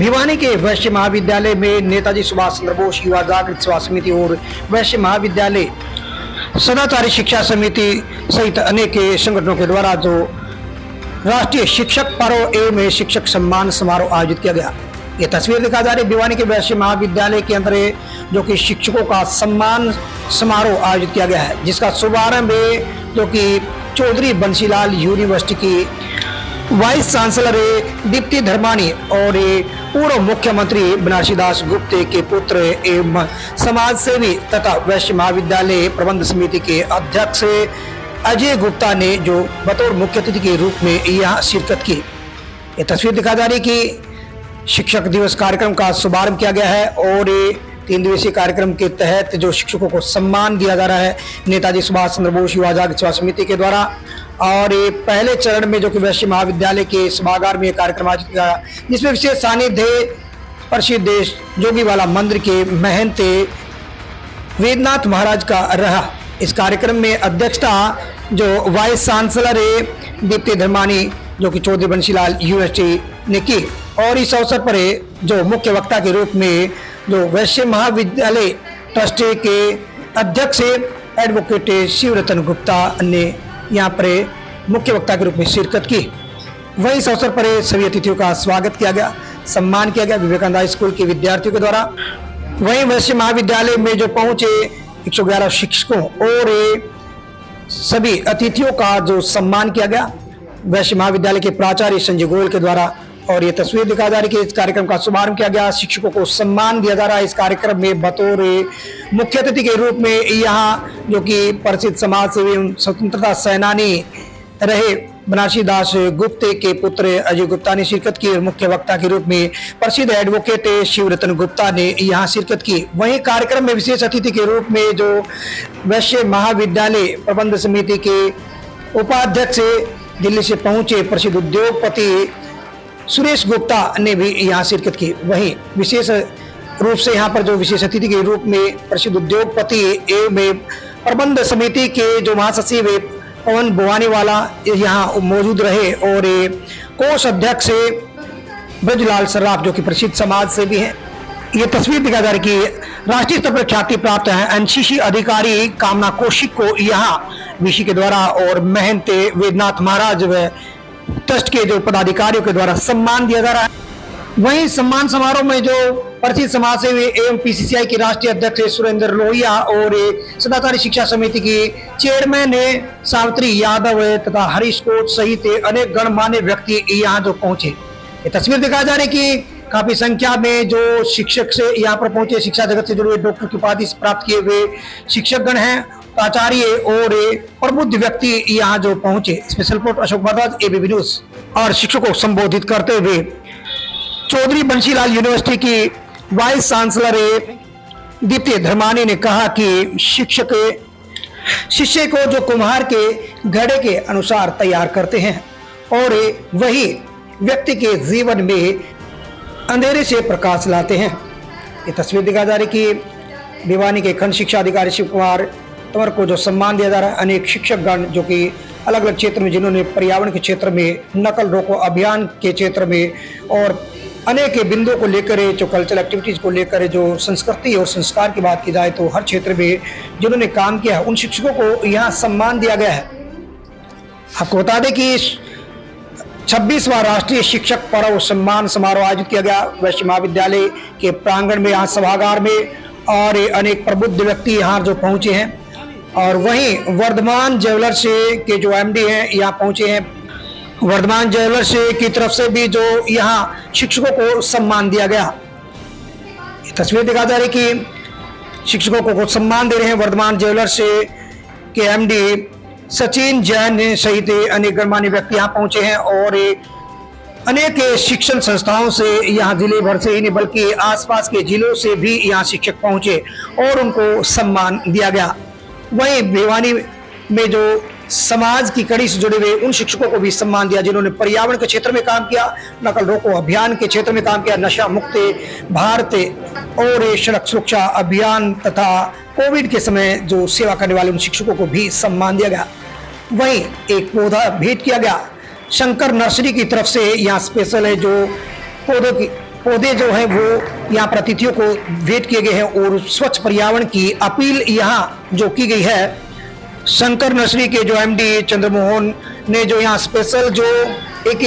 भिवानी के वैश्य महाविद्यालय में नेताजी सुभाष चंद्र बोस युवा जागृत सेवा समिति और वैश्य महाविद्यालय सदाचारी शिक्षा समिति सहित अनेक संगठनों के द्वारा जो राष्ट्रीय शिक्षक पर्व एवं शिक्षक सम्मान समारोह आयोजित किया गया। ये तस्वीर दिखा जा रही भिवानी के वैश्य महाविद्यालय के अंदर जो कि शिक्षकों का सम्मान समारोह आयोजित किया गया है, जिसका शुभारंभ जो कि चौधरी बंसीलाल यूनिवर्सिटी की वाइस चांसलर दीप्ति धर्मानी और पूर्व मुख्यमंत्री बनारसी दास गुप्ते के पुत्र एवं समाज सेवी तथा वैश्य महाविद्यालय प्रबंध समिति के अध्यक्ष अजय गुप्ता ने जो बतौर मुख्य अतिथि के रूप में यहाँ शिरकत की। ये तस्वीर दिखा जा रही कि शिक्षक दिवस कार्यक्रम का शुभारंभ किया गया है और 3 दिवसीय कार्यक्रम के तहत जो शिक्षकों को सम्मान दिया जा रहा है नेताजी सुभाष चंद्र बोस युवा जागृत सेवा समिति के द्वारा। और पहले चरण में जो कि वैश्य महाविद्यालय के सभागार में कार्यक्रम आयोजित किया, जिसमें विशेष सानिध्य प्रसिद्ध जोगीवाला मंदिर के महंत वेदनाथ महाराज का रहा। इस कार्यक्रम में अध्यक्षता जो वाइस चांसलर दीप्ति धर्मानी जो कि चौधरी बंसीलाल यूनिवर्सिटी ने की। और इस अवसर पर जो मुख्य वक्ता के रूप में जो वैश्य महाविद्यालय ट्रस्टी के अध्यक्ष एडवोकेट शिवरतन गुप्ता ने यहाँ पर मुख्य वक्ता के रूप में शिरकत की। वहीं इस अवसर पर सभी अतिथियों का स्वागत किया गया, सम्मान किया गया विवेकानंद हाई स्कूल के विद्यार्थियों के द्वारा। वहीं वैश्य महाविद्यालय में जो पहुंचे 111 शिक्षकों और सभी अतिथियों का जो सम्मान किया गया वैश्य महाविद्यालय के प्राचार्य संजय गोयल के द्वारा। और ये तस्वीर दिखा जा रही कि इस कार्यक्रम का शुभारंभ किया गया, शिक्षकों को सम्मान दिया जा रहा है। इस कार्यक्रम में बतौर मुख्य अतिथि के रूप में यहाँ जो कि प्रसिद्ध समाज सेवी स्वतंत्रता सेनानी रहे बनारसी दास गुप्ते के पुत्र अजय गुप्ता ने शिरकत की और मुख्य वक्ता के रूप में प्रसिद्ध एडवोकेट शिवरतन गुप्ता ने यहाँ शिरकत की। वहीं कार्यक्रम में विशेष अतिथि के रूप में जो वैश्य महाविद्यालय प्रबंध समिति के उपाध्यक्ष दिल्ली से पहुंचे प्रसिद्ध उद्योगपति सुरेश गुप्ता ने भी यहाँ शिरकत की। वहीं विशेष रूप से यहाँ पर जो विशेष अतिथि के रूप में प्रसिद्ध उद्योगपति एवं प्रबंध समिति के जो महासचिव पवन भवानीवाला यहाँ मौजूद रहे और कोष अध्यक्ष ब्रजलाल सर्राफ जो कि प्रसिद्ध समाज सेवी हैं। ये तस्वीर दिखा जा रही कि राष्ट्रीय स्तर पर ख्याति प्राप्त है एनसीसी अधिकारी कामना कौशिक को यहाँ वीसी के द्वारा और महंत वेदनाथ महाराज व ट्रस्ट के जो पदाधिकारियों के द्वारा सम्मान दिया जा रहा है। वहीं सम्मान समारोह में जो प्रसिद्ध समाज सेवी एवं पीसीसीआई के राष्ट्रीय अध्यक्ष सुरेंद्र लोहिया और सदाचारी शिक्षा समिति की चेयरमैन सावित्री यादव तथा हरीश कोच सहित अनेक गणमान्य व्यक्ति यहाँ जो पहुंचे। ये तस्वीर दिखाई जा रही कि काफी संख्या में जो शिक्षक से यहाँ पर पहुंचे, शिक्षा जगत से जुड़े हुए डॉक्टर की उपाधि प्राप्त किए हुए शिक्षकगण हैं, प्राचार्य और प्रबुद्ध व्यक्ति यहाँ जो पहुंचे। Special report Ashok Bhardwaj, ABP news. और शिक्षकों को संबोधित करते हुए चौधरी बंसीलाल यूनिवर्सिटी की वाइस चांसलर दीप्ति धर्मानी ने कहा कि शिक्षक शिष्य को जो कुम्हार के घड़े के अनुसार तैयार करते हैं और वही व्यक्ति के जीवन में अंधेरे से प्रकाश लाते हैं। ये तस्वीर दिखा जा रही कि भिवानी के खंड शिक्षा अधिकारी शिव कुमार तंवर को जो सम्मान दिया जा रहा है। अनेक शिक्षकगण जो कि अलग अलग क्षेत्र में जिन्होंने पर्यावरण के क्षेत्र में, नकल रोको अभियान के क्षेत्र में और अनेक बिंदुओं को लेकर जो कल्चरल एक्टिविटीज को लेकर जो संस्कृति और संस्कार की बात की जाए तो हर क्षेत्र में जिन्होंने काम किया है उन शिक्षकों को यहाँ सम्मान दिया गया है। आपको बता दें कि 26वां राष्ट्रीय शिक्षक पर्व सम्मान समारोह आयोजित किया गया वैश्य महाविद्यालय के प्रांगण में, यहाँ सभागार में। और अनेक प्रबुद्ध व्यक्ति यहाँ जो पहुंचे हैं। और वहीं वर्धमान ज्वेलर्स के जो एमडी हैं यहाँ पहुंचे हैं। वर्धमान ज्वेलर्स की तरफ से भी जो यहाँ शिक्षकों को सम्मान दिया गया। ये तस्वीर दिखा जा रही कि शिक्षकों को सम्मान दे रहे हैं वर्धमान ज्वेलर्स के एमडी सचिन जैन सहित अनेक गणमान्य व्यक्ति यहाँ पहुंचे हैं। और अनेक शिक्षण संस्थाओं से यहाँ जिले भर से ही नहीं बल्कि आसपास के जिलों से भी यहाँ शिक्षक पहुंचे और उनको सम्मान दिया गया। वहीं भिवानी में जो समाज की कड़ी से जुड़े हुए उन शिक्षकों को भी सम्मान दिया जिन्होंने पर्यावरण के क्षेत्र में काम किया, नकल रोको अभियान के क्षेत्र में काम किया, नशा मुक्त भारत और सड़क सुरक्षा अभियान तथा कोविड के समय जो सेवा करने वाले उन शिक्षकों को भी सम्मान दिया गया। वहीं एक पौधा भेंट किया गया शंकर नर्सरी की तरफ से। यहाँ स्पेशल है जो पौधों की पौधे जो हैं वो यहाँ पर अतिथियों को भेंट किए गए हैं और स्वच्छ पर्यावरण की अपील यहाँ जो की गई है। शंकर नर्सरी के जो एमडी चंद्रमोहन ने जो यहाँ स्पेशल जो एक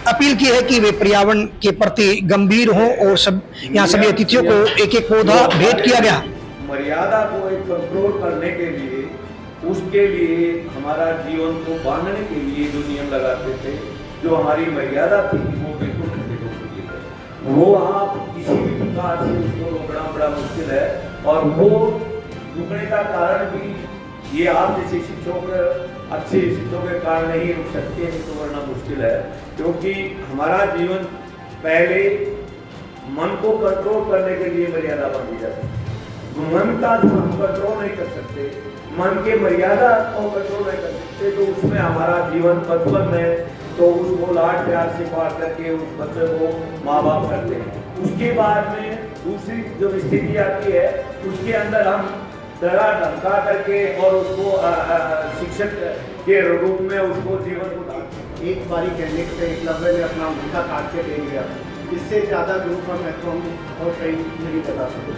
अपील की है कि वे पर्यावरण के प्रति गंभीर हों और सब यहाँ सभी अतिथियों को एक एक पौधा भेंट किया गया। मर्यादा को एक कंट्रोल करने के लिए, उसके लिए हमारा जीवन को बांधने के लिए जो नियम लगाते थे, जो हमारी मर्यादा थी, वो बिल्कुल खंडित हो चुकी है। वो आप किसी भी प्रकार से उसको रोकना बड़ा मुश्किल है, और वो रुकने का कारण भी ये आप जैसे शिक्षकों अच्छे शिक्षकों के कारण नहीं रुक सकते हैं, तो वरना मुश्किल है। क्योंकि हमारा जीवन पहले मन को कंट्रोल करने के लिए मर्यादा बांधी जाती है। मन का हम कंट्रोल नहीं कर सकते, मन के मर्यादा को कंट्रोल नहीं कर सकते, तो उसमें हमारा जीवन बचपन में तो उसको लाड प्यार से पार करके उस बच्चे को माँ बाप करते हैं। उसके बाद में दूसरी जो स्थिति आती है, उसके अंदर हम डरा धमका करके और उसको शिक्षक के रूप में उसको जीवन को एक बारी कहने पे एकलव्य ने अपना मुद्दा काट के दे दिया। इससे ज़्यादा गुरु का महत्व हम और कहीं नहीं बता सकते।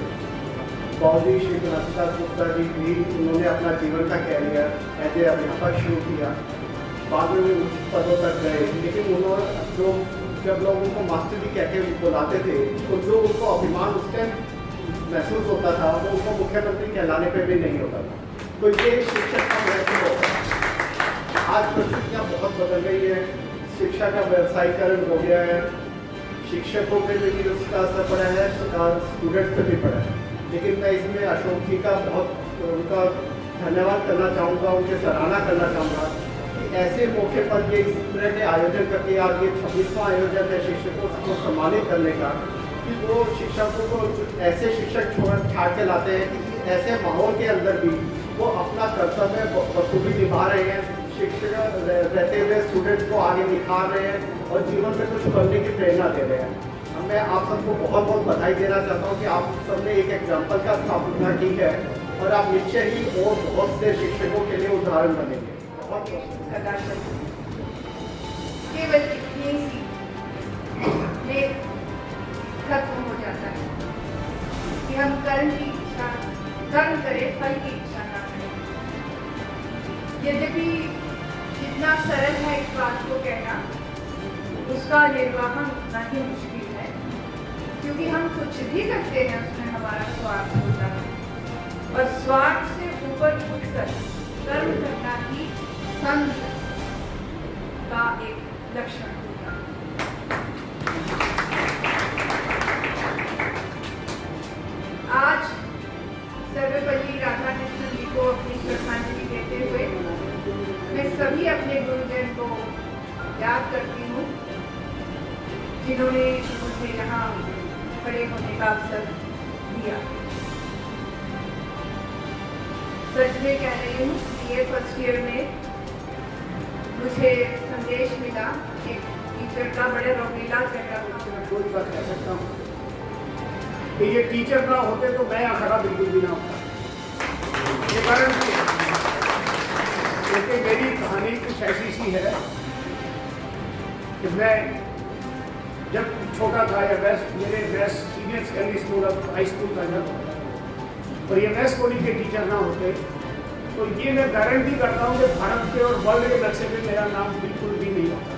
बौद्धी श्री तुलसीदास गुप्ता जी भी उन्होंने अपना जीवन का कैरियर एज ए अध्यापक शुरू किया, बाद में उच्च पदों तक गए, लेकिन उन्होंने जो जब लोग उनको मास्टर जी कह के बुलाते थे, तो जो उनको अभिमान उस टाइम महसूस होता था, वो उनको मुख्यमंत्री कहलाने पे भी नहीं होता था। तो ये शिक्षक का महत्व होता है। आज परिस्थितियाँ बहुत बदल गई है, शिक्षा का व्यवसायीकरण हो गया है, शिक्षकों पे भी उसका असर पड़ा है, स्टूडेंट्स पे भी पड़ा है। लेकिन मैं इसमें अशोक जी का बहुत उनका धन्यवाद करना चाहूँगा, उनकी सराहना करना चाहूँगा कि ऐसे मौके पर ये इस तरह के आयोजन करके, आज ये 26वां आयोजन है शिक्षकों को सम्मानित करने का, कि वो शिक्षकों को ऐसे शिक्षक छाड़ के लाते हैं कि ऐसे माहौल के अंदर भी वो अपना कर्तव्य बखूबी निभा रहे हैं, शिक्षक रहते हुए स्टूडेंट्स को आगे निखार रहे हैं और जीवन में कुछ करने की प्रेरणा दे रहे हैं। मैं आप सबको बहुत बहुत बधाई देना चाहता हूँ कि आप सबने एक एग्जाम्पल का स्थापना की है और आप निश्चय ही और बहुत से शिक्षकों के लिए उदाहरण बनेंगे। बहुत केवल इतनी सी में खत्म हो जाता है कि हम कर्म की इच्छा कर्म करें, फल की इच्छा ना करें। यद्यपि जितना सरल है इस बात को कहना, उसका निर्वाहन उतना ही मुश्किल है, क्योंकि हम कुछ भी करते हैं उसमें हमारा स्वार्थ होता है, और स्वार्थ से ऊपर उठकर कर्म करना ही संत का एक लक्षण होता है। आज सर्वपल्ली राधाकृष्णन जी को अपनी श्रद्धांजलि देते हुए मैं सभी अपने गुरुजन को याद करती हूँ, जिन्होंने मुझे यहाँ खड़े होने का अवसर दिया। सच में कह रही हूँ, ये फर्स्ट ईयर में मुझे संदेश मिला एक टीचर का, बड़े रंगीला चेहरा। कोई बात कह सकता हूँ कि ये टीचर ना होते तो मैं यहाँ खड़ा बिल्कुल भी ना होता। ये कारण क्योंकि मेरी कहानी कुछ ऐसी सी है कि मैं जब छोटा था, या मेरे बेस्ट सीनियर सेकेंडरी स्कूल और हाई स्कूल था जब, और ये वेस्ट कोडी के टीचर ना होते, तो ये मैं गारंटी करता हूँ कि भारत के और वर्ल्ड के नक्शे में मेरा नाम बिल्कुल भी नहीं होता।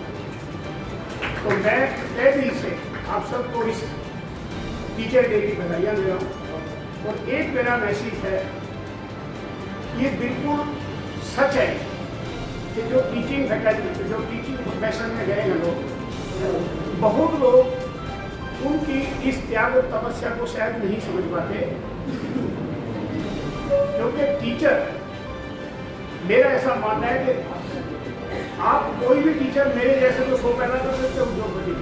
तो मैं तय दिल से आप सबको इस टीचर डे की बधाइयाँ दे रहा हूँ। और एक मेरा मैसेज है, ये बिल्कुल सच है कि जो टीचिंग फैकल्टी, जो टीचिंग प्रोफेशन में गए हैं लोग, बहुत लोग उनकी इस त्याग और तपस्या को शायद नहीं समझ पाते, क्योंकि टीचर, मेरा ऐसा मानना है कि आप कोई भी टीचर मेरे जैसे तो 100 पैदा कर सकते हो उद्योगपति,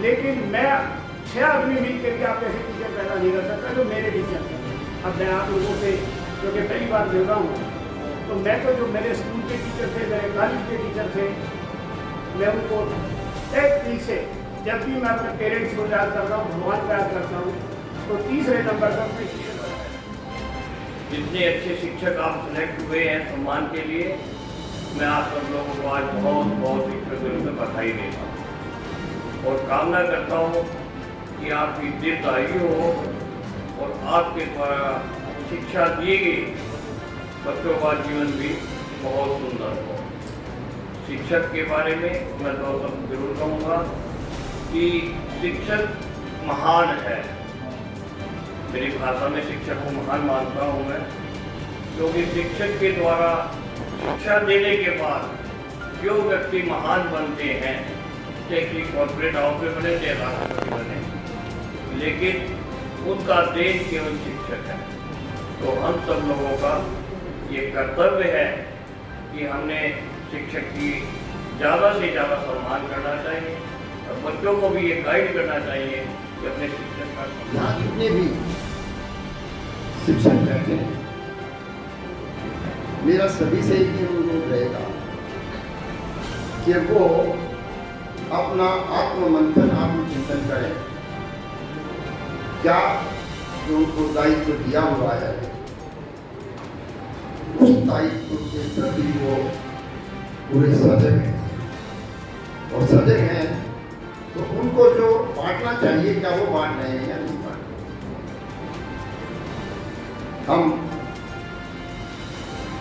लेकिन मैं 6 आदमी मिल करके आप ऐसे टीचर पैदा नहीं कर सकता जो मेरे टीचर हैं। अब मैं आप लोगों से क्योंकि पहली बार मिल रहा हूँ, तो मैं तो जो मेरे स्कूल के टीचर थे, मेरे कॉलेज के टीचर थे, मैं उनको एक दिल से, जब भी मैं अपने पेरेंट्स को याद करता हूँ, भगवान को याद करता हूँ, तो तीसरे नंबर पर मैं टीचर होता है। जितने अच्छे शिक्षक आप सिलेक्ट हुए हैं सम्मान के लिए, मैं आप सब लोगों को आज बहुत बहुत शिक्षकों से बधाई देता हूँ। और कामना करता हूँ कि आपकी दीर्घायु हो और आपके द्वारा शिक्षा दी गई बच्चों का जीवन भी बहुत सुंदर हो। शिक्षक के बारे में मैं दो शब्द जरूर कहूँगा कि शिक्षक महान है। मेरी भाषा में शिक्षक को महान मानता हूँ मैं, क्योंकि शिक्षक के द्वारा शिक्षा देने के बाद जो व्यक्ति महान बनते हैं, चाहे कि कॉर्पोरेट हाउस में बने चाहे राष्ट्रपति बने, लेकिन उनका देन केवल शिक्षक है। तो हम सब लोगों का ये कर्तव्य है कि हमने शिक्षक की ज़्यादा से ज़्यादा सम्मान करना चाहिए और बच्चों को भी ये गाइड करना चाहिए कि अपने शिक्षक का यहाँ जितने भी शिक्षक रहते हैं, मेरा सभी से एक ही अनुरोध रहेगा कि वो अपना आत्ममंथन आत्मचिंतन करें। क्या जो उनको दायित्व दिया हुआ है उस दायित्व के प्रति वो पूरे सजग हैं, और सजग हैं तो उनको जो बांटना चाहिए क्या वो बांट रहे हैं या नहीं बांट रहे। हम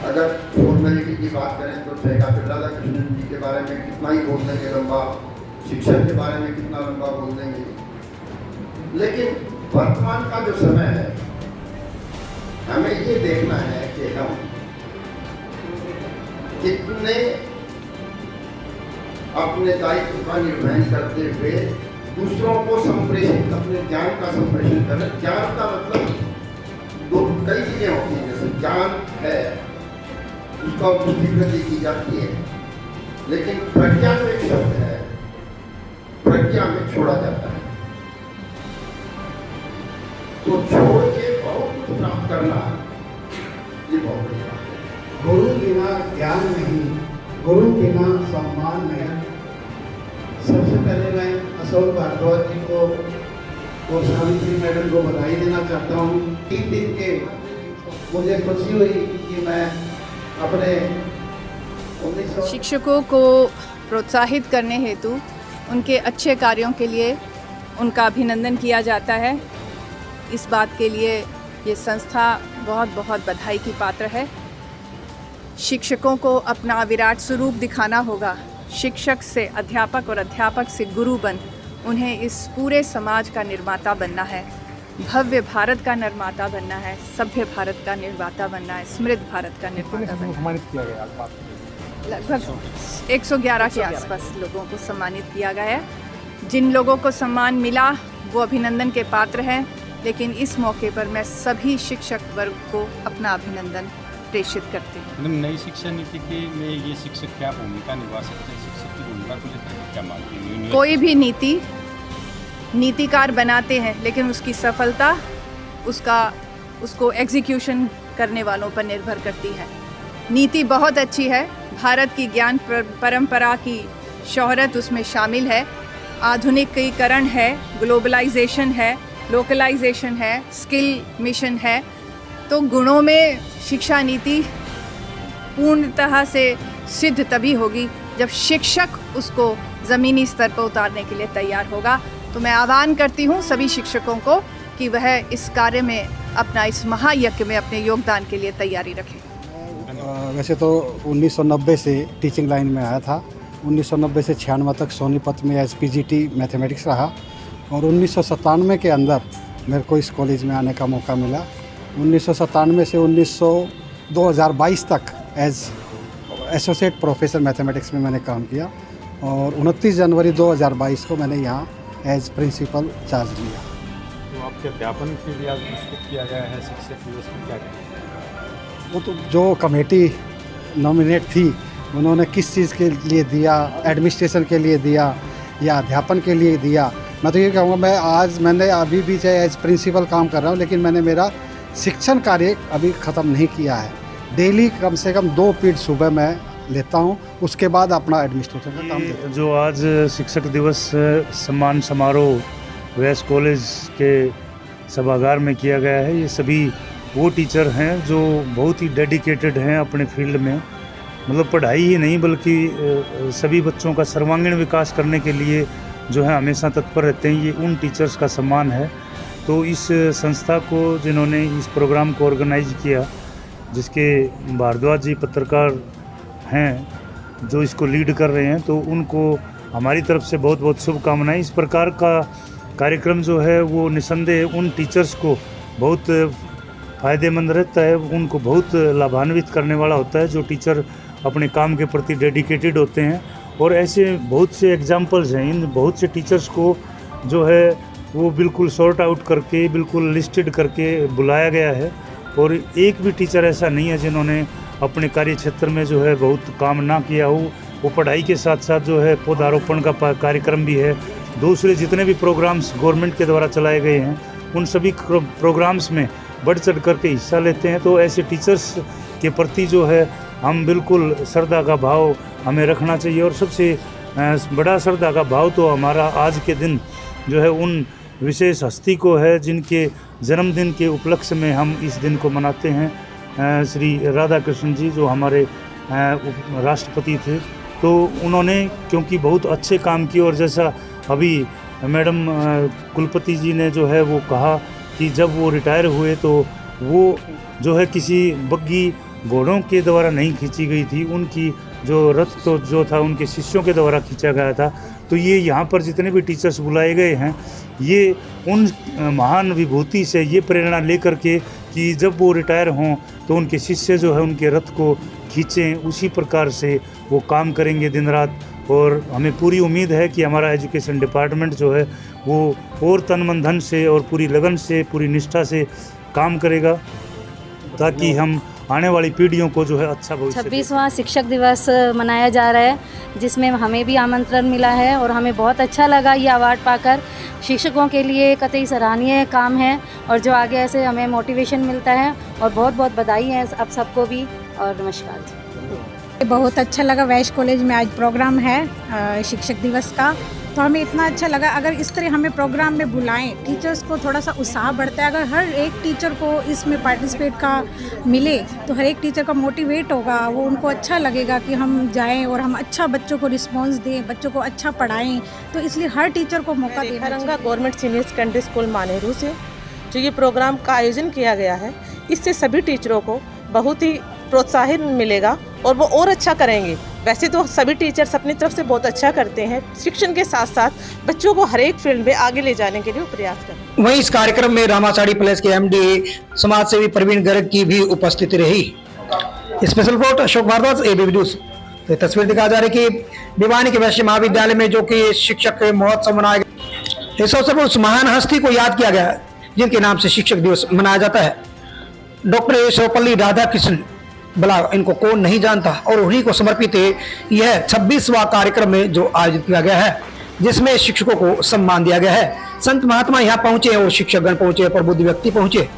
अगर फॉर्मेलिटी की बात करें तो डॉक्टर राधाकृष्णन जी के बारे में कितना ही बोल देंगे लंबा, शिक्षक के बारे में कितना लंबा बोल देंगे, लेकिन वर्तमान का जो समय है हमें ये देखना है कि हम कितने अपने दायित्व का निर्वहन करते हुए दूसरों को संप्रेषित, अपने ज्ञान का संप्रेषण करें। ज्ञान का मतलब दो कई चीजें होती हैं, जैसे ज्ञान है उसका पुष्टिकृति की जाती है, लेकिन प्रज्ञा जो एक शब्द है, प्रज्ञा में छोड़ा जाता है। तो छोड़ के बहुत कुछ प्राप्त करना ये बहुत बड़ी बात है। गुरु बिना ज्ञान नहीं, गुरु बिना सम्मान नहीं। सबसे पहले मैं अशोक भारद्वाज जी को और सावित्री मैडम को बधाई देना चाहता हूँ। 3 दिन के मुझे खुशी हुई कि मैं अपने 1900 शिक्षकों को प्रोत्साहित करने हेतु उनके अच्छे कार्यों के लिए उनका अभिनंदन किया जाता है। इस बात के लिए ये संस्था बहुत बहुत बधाई की पात्र है। शिक्षकों को अपना विराट स्वरूप दिखाना होगा। शिक्षक से अध्यापक और अध्यापक से गुरु बन उन्हें इस पूरे समाज का निर्माता बनना है, भव्य भारत का निर्माता बनना है, सभ्य भारत का निर्माता बनना है, समृद्ध भारत का निर्माता बनना है। लगभग 111 के आसपास लोगों को सम्मानित किया गया है। जिन लोगों को सम्मान मिला वो अभिनंदन के पात्र हैं, लेकिन इस मौके पर मैं सभी शिक्षक वर्ग को अपना अभिनंदन प्रेषित करती हूँ। मैडम, नई शिक्षा नीति के में ये शिक्षक क्या भूमिका निभा सकते हैं? शिक्षक की भूमिका को लेकर क्या मानती हैं? कोई भी नीतिकार बनाते हैं, लेकिन उसकी सफलता उसको एग्जीक्यूशन करने वालों पर निर्भर करती है। नीति बहुत अच्छी है, भारत की ज्ञान परंपरा की शोहरत उसमें शामिल है, आधुनिकीकरण है, ग्लोबलाइजेशन है, लोकलाइजेशन है, स्किल मिशन है। तो गुणों में शिक्षा नीति पूर्णतः से सिद्ध तभी होगी जब शिक्षक उसको ज़मीनी स्तर पर उतारने के लिए तैयार होगा। तो मैं आह्वान करती हूँ सभी शिक्षकों को कि वह इस कार्य में अपना, इस महायज्ञ में अपने योगदान के लिए तैयारी रखें। वैसे तो 1990 से टीचिंग लाइन में आया था। 1990 से 96 तक सोनीपत में एज पीजीटी मैथमेटिक्स रहा, और 1997 के अंदर मेरे को इस कॉलेज में आने का मौका मिला। 1997 से 2022 तक एज एसोसिएट प्रोफेसर मैथमेटिक्स में मैंने काम किया, और 29 जनवरी 2022 को मैंने यहाँ एज प्रिंसिपल चार्ज लिया। तो आपके अध्यापन के लिए आज पुरस्कृत किया गया है शिक्षक दिवस में, क्या कहेंगे? वो तो जो कमेटी नॉमिनेट थी उन्होंने किस चीज़ के लिए दिया, एडमिनिस्ट्रेशन के लिए दिया या अध्यापन के लिए दिया। मैं तो ये कहूँगा, मैंने अभी भी चाहे एज प्रिंसिपल काम कर रहा हूँ, लेकिन मैंने मेरा शिक्षण कार्य अभी ख़त्म नहीं किया है। डेली कम से कम 2 पीरियड सुबह मैं लेता हूँ, उसके बाद अपना एडमिनिस्ट्रेशन का काम देता हूँ। जो आज शिक्षक दिवस सम्मान समारोह वेस्ट कॉलेज के सभागार में किया गया है, ये सभी वो टीचर हैं जो बहुत ही डेडिकेटेड हैं अपने फील्ड में। मतलब पढ़ाई ही नहीं बल्कि सभी बच्चों का सर्वांगीण विकास करने के लिए जो है हमेशा तत्पर रहते हैं, ये उन टीचर्स का सम्मान है। तो इस संस्था को जिन्होंने इस प्रोग्राम को ऑर्गेनाइज किया, जिसके भारद्वाज जी पत्रकार हैं जो इसको लीड कर रहे हैं, तो उनको हमारी तरफ से बहुत बहुत शुभकामनाएं। इस प्रकार का कार्यक्रम जो है वो निसंदेह उन टीचर्स को बहुत फ़ायदेमंद रहता है, उनको बहुत लाभान्वित करने वाला होता है जो टीचर अपने काम के प्रति डेडिकेटेड होते हैं। और ऐसे बहुत से एग्जाम्पल्स हैं, इन बहुत से टीचर्स को जो है वो बिल्कुल सॉर्ट आउट करके, बिल्कुल लिस्टेड करके बुलाया गया है। और एक भी टीचर ऐसा नहीं है जिन्होंने अपने कार्य क्षेत्र में जो है बहुत काम ना किया हो। वो पढ़ाई के साथ साथ जो है पौधारोपण का कार्यक्रम भी है, दूसरे जितने भी प्रोग्राम्स गवर्नमेंट के द्वारा चलाए गए हैं उन सभी प्रोग्राम्स में बढ़ चढ़ करके हिस्सा लेते हैं। तो ऐसे टीचर्स के प्रति जो है हम बिल्कुल श्रद्धा का भाव हमें रखना चाहिए। और सबसे बड़ा श्रद्धा का भाव तो हमारा आज के दिन जो है उन विशेष हस्ती को है जिनके जन्मदिन के उपलक्ष्य में हम इस दिन को मनाते हैं। श्री राधा कृष्ण जी जो हमारे राष्ट्रपति थे, तो उन्होंने क्योंकि बहुत अच्छे काम किए, और जैसा अभी मैडम कुलपति जी ने जो है वो कहा कि जब वो रिटायर हुए तो वो जो है किसी बग्गी घोड़ों के द्वारा नहीं खींची गई थी, उनकी जो रथ तो जो था उनके शिष्यों के द्वारा खींचा गया था। तो ये यहाँ पर जितने भी टीचर्स बुलाए गए हैं, ये उन महान विभूति से ये प्रेरणा लेकर के कि जब वो रिटायर हों तो उनके शिष्य जो है उनके रथ को खींचें, उसी प्रकार से वो काम करेंगे दिन रात। और हमें पूरी उम्मीद है कि हमारा एजुकेशन डिपार्टमेंट जो है वो और तन मन धन से और पूरी लगन से, पूरी निष्ठा से काम करेगा, ताकि हम आने वाली पीढ़ियों को जो है अच्छा भविष्य। 26वां शिक्षक दिवस मनाया जा रहा है, जिसमें हमें भी आमंत्रण मिला है और हमें बहुत अच्छा लगा ये अवार्ड पाकर। शिक्षकों के लिए कतई सराहनीय काम है और जो आगे ऐसे हमें मोटिवेशन मिलता है, और बहुत बहुत बधाई है आप सबको भी, और नमस्कार जी। बहुत अच्छा लगा, वैश्य कॉलेज में आज प्रोग्राम है शिक्षक दिवस का, तो हमें इतना अच्छा लगा। अगर इस तरह हमें प्रोग्राम में बुलाएं, टीचर्स को थोड़ा सा उत्साह बढ़ता है। अगर हर एक टीचर को इसमें पार्टिसिपेट का मिले तो हर एक टीचर का मोटिवेट होगा, वो उनको अच्छा लगेगा कि हम जाएं और हम अच्छा बच्चों को रिस्पांस दें, बच्चों को अच्छा पढ़ाएं। तो इसलिए हर टीचर को मौका देना चाहिए। Government senior secondary school Maneru से जो ये प्रोग्राम का आयोजन किया गया है, इससे सभी टीचरों को बहुत ही प्रोत्साहन मिलेगा और वो और अच्छा करेंगे। वैसे तो सभी टीचर्स अपनी तरफ से बहुत अच्छा करते हैं, शिक्षण के साथ साथ बच्चों को हर एक फील्ड में आगे ले जाने के लिए प्रयास करें। वहीं इस कार्यक्रम में रामासाड़ी प्लेस के एमडी समाज सेवी प्रवीण गर्ग की भी उपस्थिति रही। Special report Ashok Bhardwaj, ABP news. तो तस्वीर दिखाई जा रही कि भिवानी के वैश्य महाविद्यालय में जो कि शिक्षक महोत्सव मनाया गया, इस अवसर पर उस महान हस्ती को याद किया गया जिनके नाम से शिक्षक दिवस मनाया जाता है। डॉक्टर सर्वपल्ली राधाकृष्णन, भला इनको कौन नहीं जानता, और उन्हीं को समर्पित यह 26वां कार्यक्रम में जो आयोजित किया गया है, जिसमें शिक्षकों को सम्मान दिया गया है। संत महात्मा यहाँ पहुंचे और शिक्षकगण पहुंचे, प्रबुद्ध व्यक्ति पहुंचे।